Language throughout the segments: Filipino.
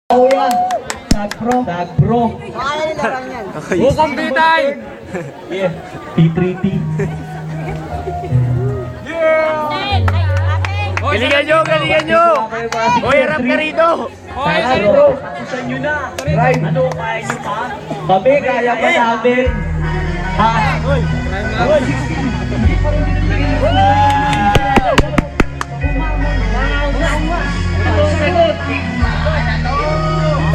Oh yan. Tag bro. Bukong bitay! Yeah. P3T. Galingan nyo! Hoy, harap ka rito! Hoy, bro. Tusan nyo na. Right. Ano, kaya nyo pa? Kami, kaya pa namin. Ha? Hoy.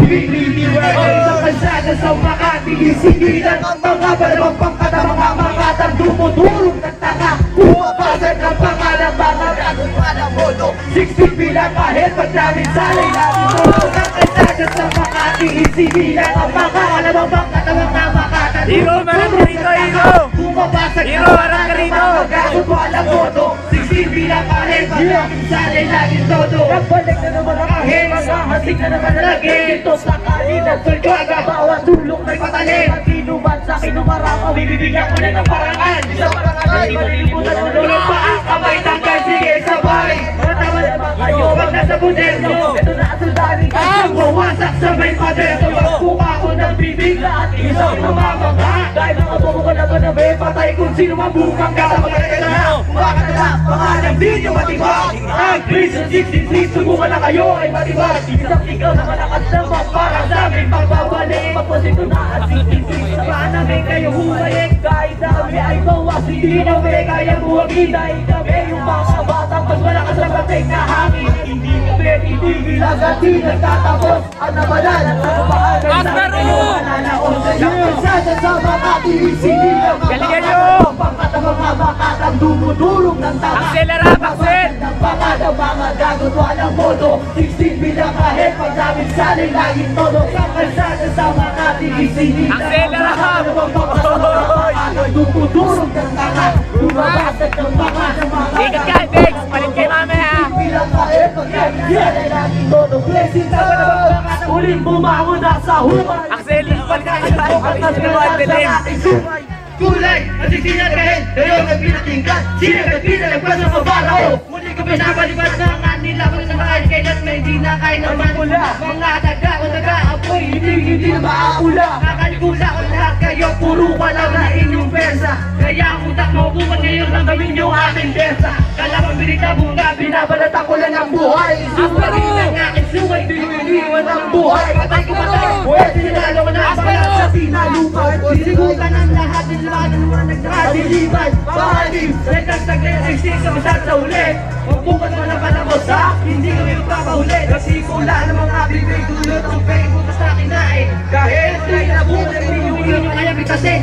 Sa kalsada sa Makati, sinilan ang mga balabang pangkatamang hamakatan, dumudurog ng tanga, bumabasag ang pangalan, mga gagawin pa ng modo. 60 bilang kahit magdaming salay natin modo. Sa kalsada sa Makati, sinilan ang mga balabang pangkatamang hamakatan, Hero, marang ka rito, hero! bumabasag Hero, marang ka rito! mga gagawin pa ng modo. 60 bilang kahit magdaming salay natin todo. Nagbalik na naman ang ahim, hasig na naman ang lagi. Dito sa kalinan, sulgaga, bawat sulok may patalim. At sinuman sa kinumarama, bibigyan ko na ng parangan. Sa parangan, malilimutan ulo ng paa, kamay tanggal, sige sabay. Matama naman kayo, wag nasa buderno. Ito na ang suldanin, kasi mawasak sa may paderno. Magpuka ko ng bibig at isang namamangha. Dahil mga bobo ko naman na may patay kung sino mabukang ka. Magkakita na, makakatala, pangalang di nyo matibag. Ang Prison 63, subukan na kayo ay matibag. Isang ikaw na malakas naman para sa aming pagbabalik. Magposito na at 63, samahan namin kayo humayin. Kahit dami ay bawas, hindi namin kaya buwagin. Dahil kami yung mga batang mas malakas ang bating na hangin. Hindi kami titigil agad di nagtatapos. Ang nabalan at nababahan ay sa kayo mananaon. Sa kalsada sa Makati, sinilang ang mga pangkatamang hamakatang dumudulog ng tama. Akselera, Axel! Ng pangalang mga gagot, walang modo. 16 bilang kahit pagdaming salay, laging todo. Sa kalsada sa Makati, sinilang Akselera! ang mga pangkatamang dumudulog ng tama. Bumabasag ng pangalang mga Ikat ka, Dex! Palit kay mamaya! bilang kahit pagdaming salay, laging todo. Blessing sa mga uling bumangon na sa human. Axel, palit ka kayo! Palit ka kayo, dilim! Kulay, nasisinat kahit ngayon ang pinatingkat. Sino nagpina, nagpasa sa barao. Muli ko pinapalibad na nga nila kung sa mga kailan may di na kain naman pula. Mga taga o taga-apoy, hindi na maakula. Kakalikula ko lahat kayo, puro wala na inyong persa. Kaya ang utak mo buwan ngayon lang gawin yung aking persa. Kalamang binita bunga, binabalata ko lang ang buhay. Isuwarin ang aking suway, diniliwan ang buhay. Patay ko patay, pwede nilalo ko na ang balat sa sinalupay. Sinigutan ang lahat, nilalagan mo na nagdadiliban. Pahalim, nagtagtag-resisting sa masat sa uli. Magbukas mo na pala mo sa, hindi kami magpapahuli. Nasimula ng mga bibig dulot ng pay, bukas na kinain. Kahit na'y nabutan, pinihuli nyo kaya bitasin.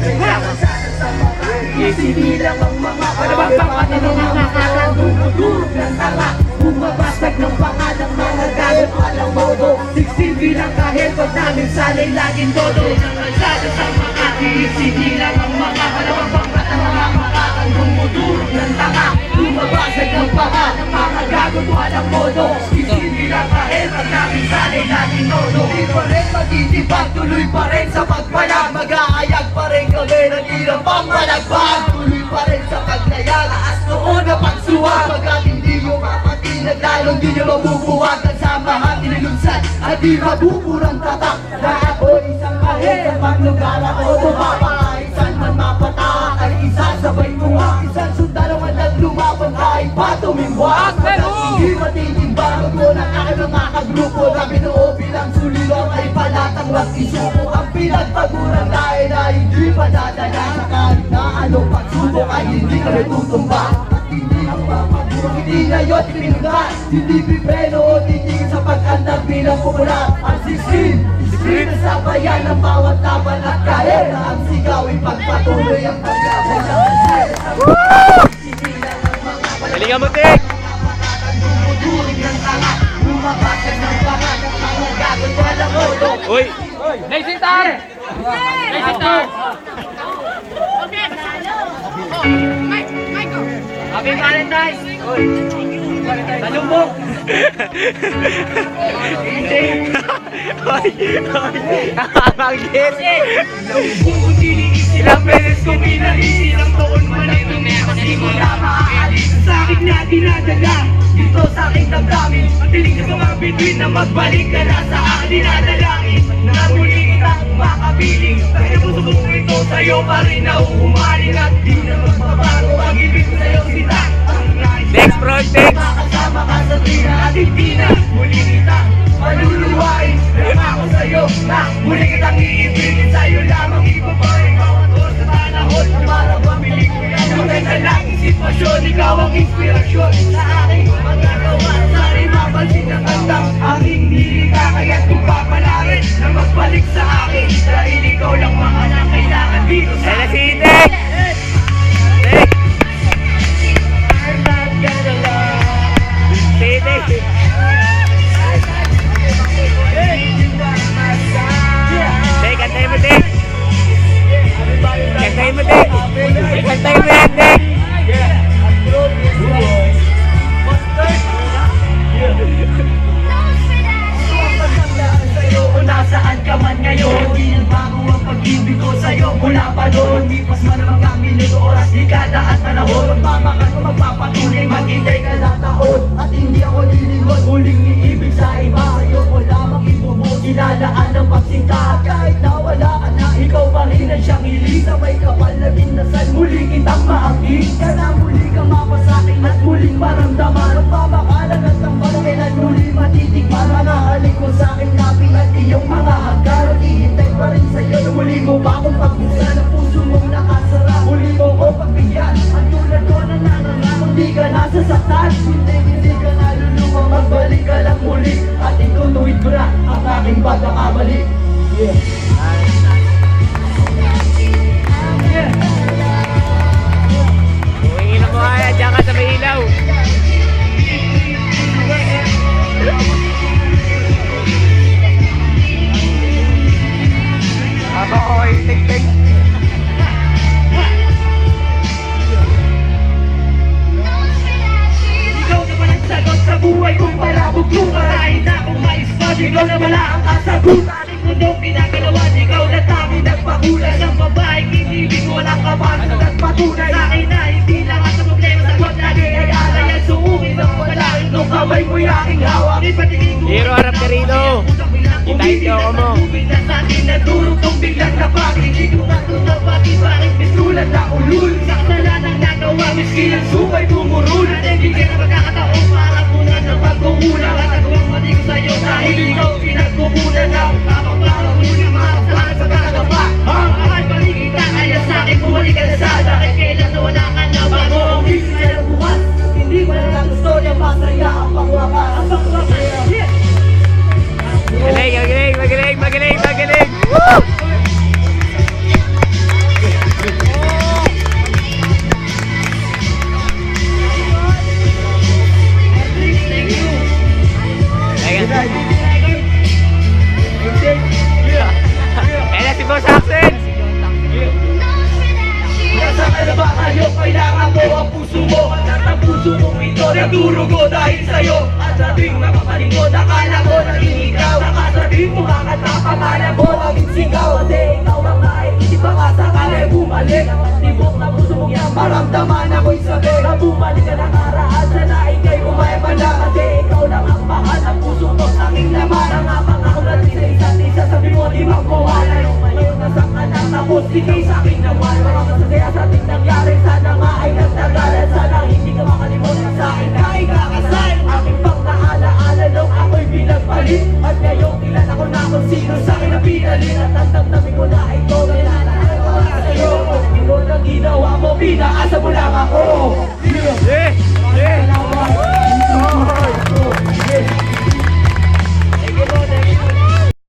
Isinilang ang mga kalabang ng mga kalang dumudurog ng tanga. Bumabasag ng pangalang mga gagot, walang modo. 16 bilang kahit pag namin salay, laging todo. Isang kalsada sa Makati, isinilang ang mga kalabang ng mga kalang dumudurog ng tanga. Bumabasag ng pangalang mga gagot, walang modo. 16 bilang kahit pag namin salay, laging todo. Di pa rin magtitipag, tuloy pa rin sa pagpalag. Mag-aayag pa rin kami ng ilang pangmalagpag. Tuloy pa rin sa paglayag, taas noon na pagsuwag. Pagkat hindi mo mapatinag, lalong di nyo mabubuwag. Ang samahan, inilunsad, at di mabuburang tatak. Na ako isang kahit ang maglugar ako tumapa. Isan man mapatak, ay isa sabay mo nga. Isang sundalo man lang lumabang, kahit pa tumimwag. Pagkat hindi matitimbang mo ng aking mga kagrupo. Na binuo bilang sulilong ay palatang wag isuko. Ang pinagpaguran dahil na hindi padadala sa kahit na anong pagsubok ay hindi kami tutumba. At hindi ang mapagurang, hindi ngayon pinungan. Hindi pipreno o titigil sa pag-andar bilang popular. Ang 16 sa bayan ng bawat laban at kahera. Ang sigawin pagpatuloy ang paglaban ng Galingan mo, Tek! dumudurig ng tanga. Bumabasag ng pangat ng mga gagot, walang modo. Uy! Naisintar! Naisintar! Happy Valentine's! Talumbok! Hindi! Nakakagit! Ilang beses ko pinahisi, ilang taon man ay tumekasi mo na maaalis sa akin na dinadala. Dito sa aking damdamin, ang tiling ka sa mga bituin na magbalik ka na sa akin dinadala. sa'yo pa rin na uhumaling at di na magbabago ang ibig ko sa'yo sila. Next project. Makasama ka sa tina at hindi na muli kita maluluwain. Nangako sa'yo na muli kitang iibigin sa'yo lamang ibabahin bawat oras sa panahon para pamili ko yan. Maganda lang ang sitwasyon, ikaw ang inspirasyon sa aking magagawa. Sa'yo mapansin ang kantang aking nilika, kaya't kung papalarin na magbalik sa akin dahil ikaw lang mga na kailangan dito sa Ayan na si akin. Tek. Tek. I'm not gonna lie. Si Tek. Tek, kantayin mo, Tek. Kantayin mo, Tek. Kantayin mo yan, Tek. Kung nasaan ka man ngayon, di nagbago ang pag-ibig ko sa'yo mula pa noon. Lipas man ang mga minuto, oras, dekada at panahon. Magmamahal ko, magpapatuloy, maghintay ka na taon. At hindi ako lilingon, muling iibig sa iba. Sa'yo ko lamang ibubuo, ilalaan ng pagsinta. Kahit na wala ka na, ikaw pa rin ang siyang hiling. Sa may kapal na binasal, muling kitang maangkin. Ka na muli kang mapasakin at muling maramdaman. Ang pamakalan at ang pagkailan, muli matitikman. Mga halik mo sa'kin, kapit at iyong mga haggar. Ihintay pa rin sa'yo na muli mo ba akong pagbusan ang puso mong nakasara. Muli mo ko pagbigyan, ang tulad ko na nangangamang di ka nasasaktan. Hindi ka nalulunga, magbalik ka lang muli. At itutuwid ko na ang aking pagkakamali. Huwingin mo kaya, diyan ka sa may ilaw. Okay, Tek. Ikaw naman ang sagot sa buhay kong palabog lumarahin na kung maispas. Ikaw na wala ang kasagutan. Ang mundong kinagalawan, ikaw na tanging nagpakulan. Ang babaeng inibig, walang kapanan at patunay. Sa akin na hindi lang ang sa problema, sagot lagi ay alayan. Suungin ang paglain nung kamay mo'y aking hawak. Ipatingin ko Hero, harap ka rito. Hintay ko mo. Biglang sa atin natulog tong biglang napagin. Hindi ko matunaw bakit bakit misulat na ulul. Sa kasalanang nagawa, miskin ang sumay bumurul. At hindi ka na magkakataon para punan ng pagkukulang. At nagawang mali ko sa'yo dahil ikaw pinagkukunan na kapag-parang muli makasaan sa kakagapa. Ang akal paligita kaya sa'kin bumalik ka na sa dahil kailan na wala ka na bago ang isip na bukas. Hindi ko na lang gusto niya masaya ang pangwakas. Ang pangwakas, yeah. Magaling. Woo! Thank you. Ayan na si Boss Axel. Nasa ka na ba kayo? Kailangan mo ang puso mo. At ang puso mong ito nagdurugo dahil sa'yo. At sa tuwing makapaligod, akala ko naging ikaw. Nakasabi mo kakanta, pangalan mo naging sigaw. Kasi ikaw ang naiisip ang asakala ay bumalik. Tibok na puso mong yan, maramdaman ako'y sabi. Na bumalik ka ng araan, sana ikay umayman lang. Kasi ikaw lang ang mahal ng puso mo sa aking laman. Ang apang ako na sa isa't isa, sabi mo di magkawalan. Ngayon nasaktan ang tapos, hindi sa akin naman. Mga masasaya sa ating nangyari, sana nga ay nagtagalan. Sana hindi ka makalimutan sa akin na ikakasal. Aking pang naalaala nung ako'y pinagpalit. At ngayon ilan ako na kung sino sa akin na pinalin. At ang damdamin ko na ikaw na nalalaan ko na sa'yo. Ikaw na ginawa mo, pinaasa mo lang ako. Yeah.